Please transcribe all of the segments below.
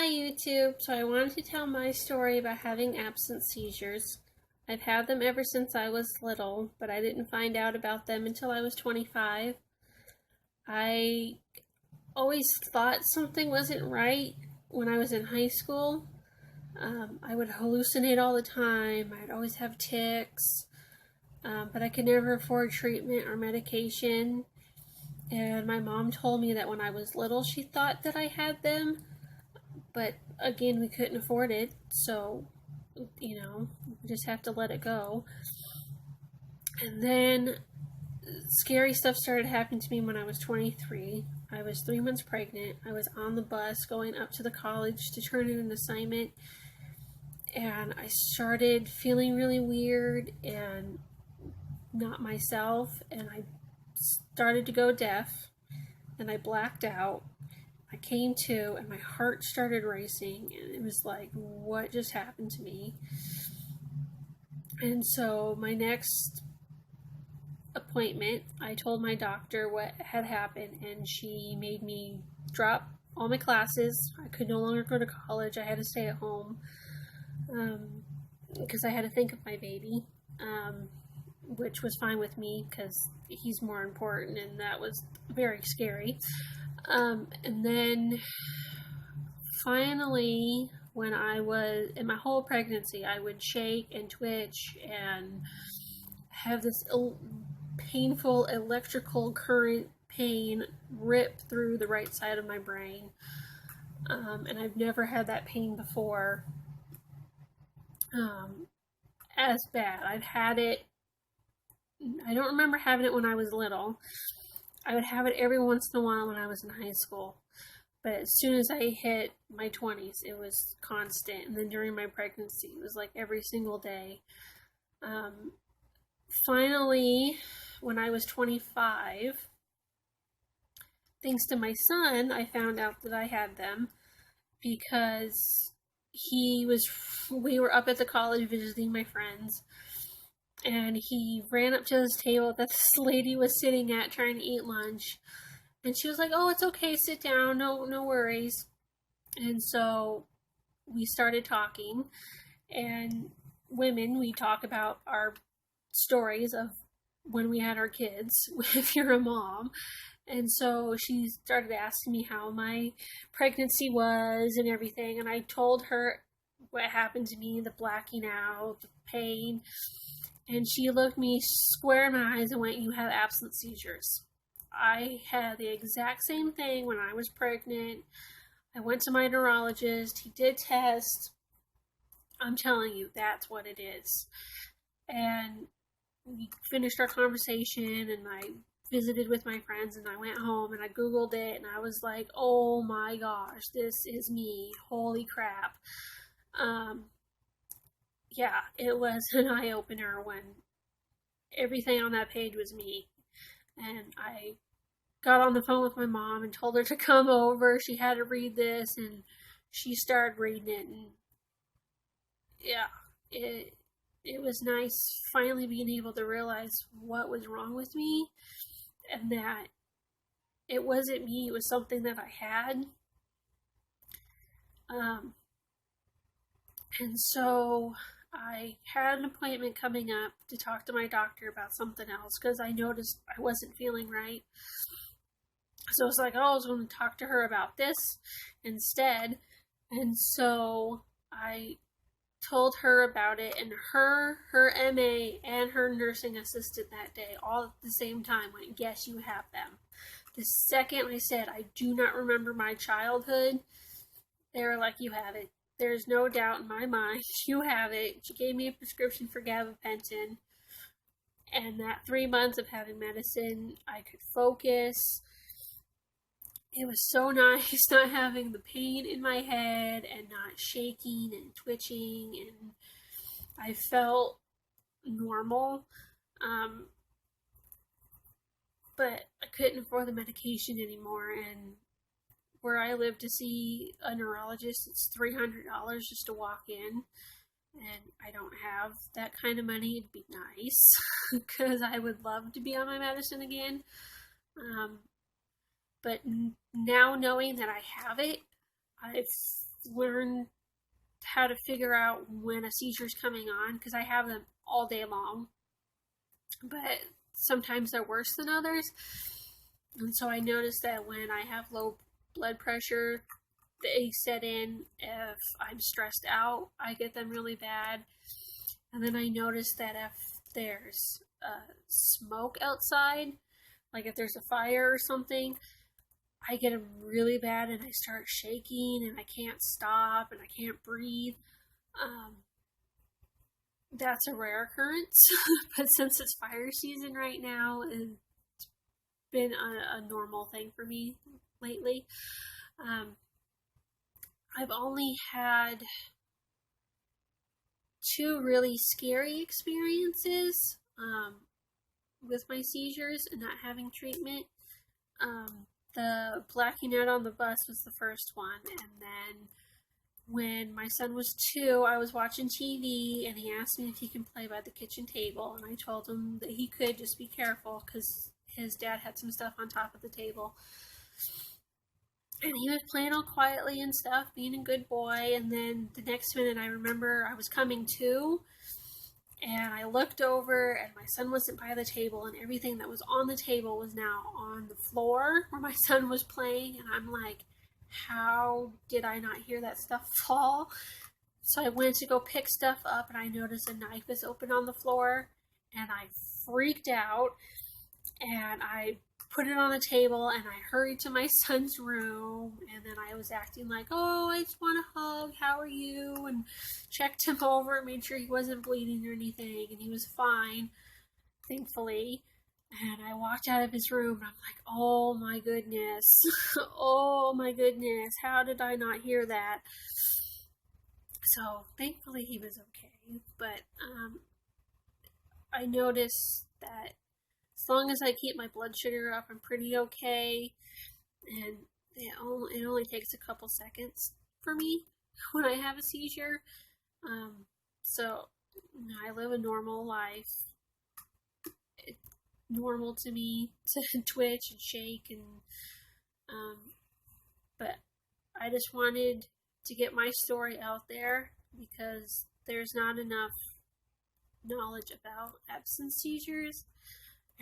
YouTube. So I wanted to tell my story about having absence seizures. I've had them ever since I was little, but I didn't find out about them until I was 25. I always thought something wasn't right when I was in high school. I would hallucinate all the time. I'd always have tics, but I could never afford treatment or medication. And my mom told me that when I was little, she thought that I had them, but again, we couldn't afford it, so we just have to let it go. And then scary stuff started happening to me when I was 23. I was 3 months pregnant. I was on the bus going up to the college to turn in an assignment, and I started feeling really weird and not myself, and I started to go deaf, and I blacked out. I came to, and my heart started racing, and it was like, what just happened to me? And so my next appointment, I told my doctor what had happened, and she made me drop all my classes. I could no longer go to college. I had to stay at home because I had to think of my baby, which was fine with me because he's more important, and that was very scary. And then finally, when I was in my whole pregnancy, I would shake and twitch and have this painful electrical current pain rip through the right side of my brain. And I've never had that pain before. As bad. I've had it. I don't remember having it when I was little. I would have it every once in a while when I was in high school. But as soon as I hit my 20s, it was constant. And then during my pregnancy, it was like every single day. Finally, when I was 25, thanks to my son, I found out that I had them because we were up at the college visiting my friends, and he ran up to this table that this lady was sitting at trying to eat lunch, and she was like, "Oh, it's okay, sit down, no worries." And so we started talking, and women, we talk about our stories of when we had our kids, if you're a mom. And so she started asking me how my pregnancy was and everything, and I told her what happened to me, the blacking out, the pain. And she looked me square in my eyes and went, "You have absence seizures." I had the exact same thing when I was pregnant. I went to my neurologist. He did tests. I'm telling you, that's what it is. And we finished our conversation, and I visited with my friends, and I went home, and I Googled it, and I was like, oh my gosh, this is me. Holy crap. Yeah, it was an eye-opener when everything on that page was me. And I got on the phone with my mom and told her to come over. She had to read this, and she started reading it, and yeah, it was nice finally being able to realize what was wrong with me, and that it wasn't me, it was something that I had. And so I had an appointment coming up to talk to my doctor about something else because I noticed I wasn't feeling right. So I was like, I was going to talk to her about this instead. And so I told her about it, and her MA and her nursing assistant that day, all at the same time, went, "Yes, you have them." The second I said, "I do not remember my childhood," they were like, "You have it. There's no doubt in my mind. You have it." She gave me a prescription for gabapentin, and that 3 months of having medicine, I could focus. It was so nice not having the pain in my head and not shaking and twitching, and I felt normal. But I couldn't afford the medication anymore, and where I live, to see a neurologist, it's $300 just to walk in, and I don't have that kind of money. It'd be nice because I would love to be on my medicine again. But now knowing that I have it, I learned how to figure out when a seizure is coming on, because I have them all day long, but sometimes they're worse than others. And so I noticed that when I have low blood pressure, they set in. If I'm stressed out, I get them really bad. And then I noticed that if there's smoke outside, like if there's a fire or something, I get them really bad and I start shaking and I can't stop and I can't breathe. That's a rare occurrence, but since it's fire season right now, it's been a normal thing for me lately. I've only had 2 really scary experiences with my seizures and not having treatment. The blacking out on the bus was the first one, and then when my son was 2, I was watching TV, and he asked me if he can play by the kitchen table, and I told him that he could, just be careful, because his dad had some stuff on top of the table. And he was playing all quietly and stuff, being a good boy, and then the next minute I remember I was coming to, and I looked over, and my son wasn't by the table, and everything that was on the table was now on the floor where my son was playing, and I'm like, how did I not hear that stuff fall? So I went to go pick stuff up, and I noticed a knife was open on the floor, and I freaked out, and I put it on the table, and I hurried to my son's room, and then I was acting like, oh, I just want a hug, how are you, and checked him over, made sure he wasn't bleeding or anything, and he was fine, thankfully. And I walked out of his room, and I'm like, oh my goodness, oh my goodness, how did I not hear that? So, thankfully he was okay, but I noticed that as long as I keep my blood sugar up, I'm pretty okay, and it only takes a couple seconds for me when I have a seizure. So, I live a normal life. Normal to me to twitch and shake, and but I just wanted to get my story out there because there's not enough knowledge about absence seizures.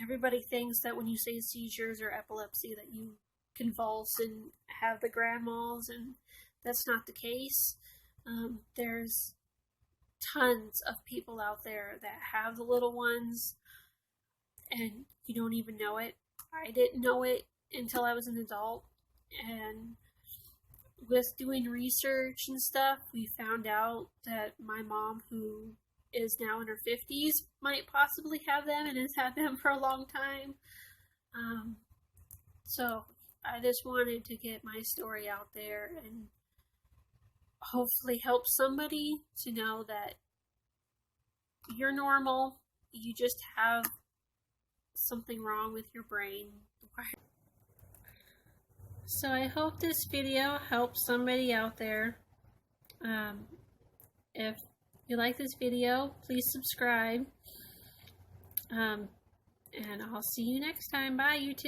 Everybody thinks that when you say seizures or epilepsy that you convulse and have the grand mal, and that's not the case. There's tons of people out there that have the little ones, and you don't even know it. I didn't know it until I was an adult, and with doing research and stuff, we found out that my mom, who is now in her 50s, might possibly have them and has had them for a long time. So I just wanted to get my story out there and hopefully help somebody to know that you're normal, you just have something wrong with your brain. So I hope this video helps somebody out there. If you like this video, please subscribe. And I'll see you next time. Bye, YouTube.